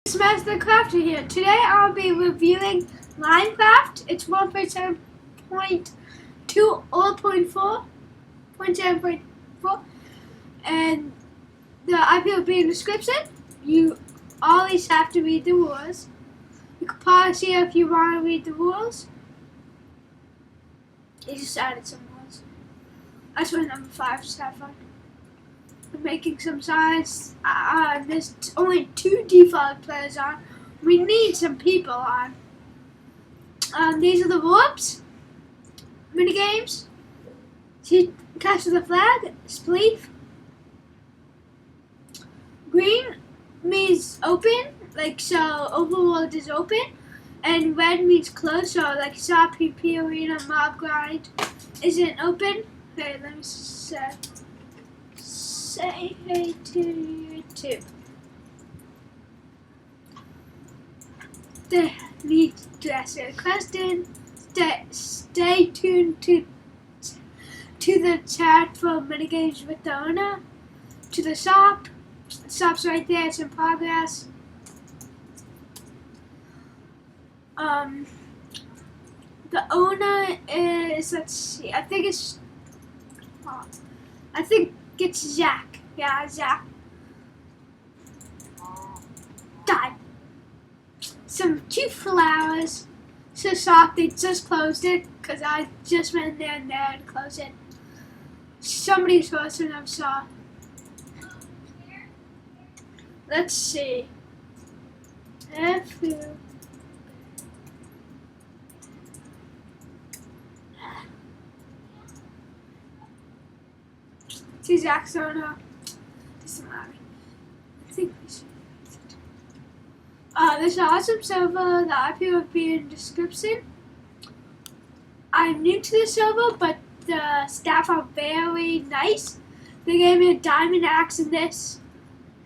Slimecraft here. Today I'll be reviewing Slimecraft. It's 1.7.2 or 0.4, and the IP will be in the description. You always have to read the rules. You can pause here if you want to read the rules. They just added some rules. That's why number 5 just have fun. I'm making some signs. There's only 2 default players on. We need some people on. These are the warps, minigames. See, capture the flag, spleef. Green means open, like so overworld is open, and red means closed, so like shop, PP, arena, mob grind isn't open. Okay, let me say hey to YouTube. They need to ask a question. Stay tuned to the chat for minigames with the owner. To the shop. The shop's right there. It's in progress. The owner is, let's see. I think it's Zach. Yeah, Zach. Die. Some cute flowers. So soft, they just closed it because I just went there and closed it. Somebody's supposed to have saw. Let's see. See Zach's owner. Doesn't matter. I think we should. There's an awesome server. The IP will be in the description. I'm new to the server, but the staff are very nice. They gave me a diamond axe and this.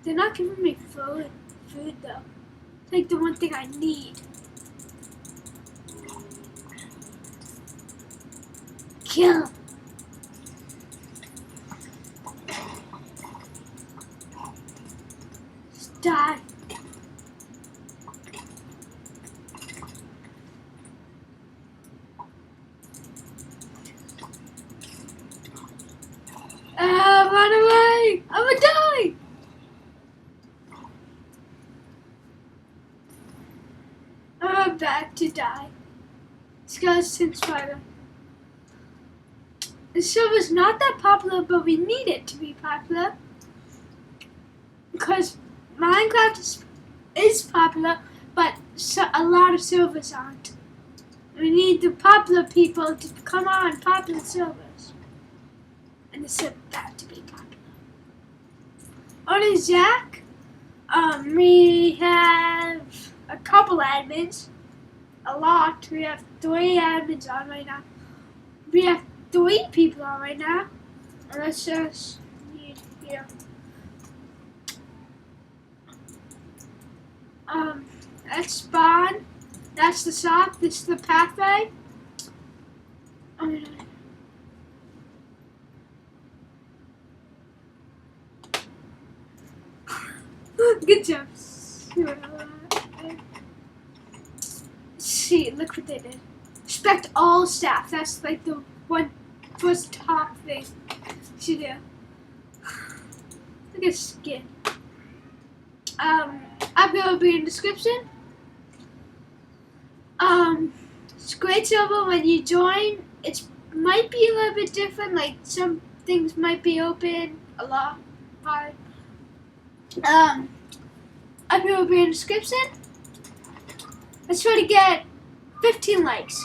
They're not giving me food though. It's like the one thing I need. Kill. Die. Run away! I'm gonna die! I'm about to die. Skeleton spider. The server's not that popular, but we need it to be popular. Because Minecraft is popular, but a lot of servers aren't. We need the popular people to come on popular servers. And it's about to be popular. Only Zach. We have a couple admins. A lot. We have 3 admins on right now. We have 3 people on right now. And let's just need here. That's spawn. That's the shop. This is the pathway. Good job. See, look what they did. Respect all staff. That's like the first top thing she do. Look at skin. I'm gonna be in the description. It's a great server. When you join, it might be a little bit different. Like some things might be open a lot. I'm gonna be in the description. Let's try to get 15 likes.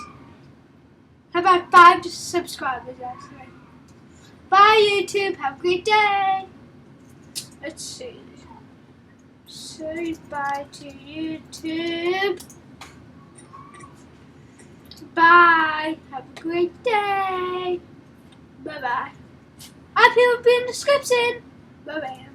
How about 5 subscribers actually? Bye YouTube. Have a great day. Let's see. Say bye to YouTube. Bye. Have a great day. Bye bye. IP will be in the description. Bye bye.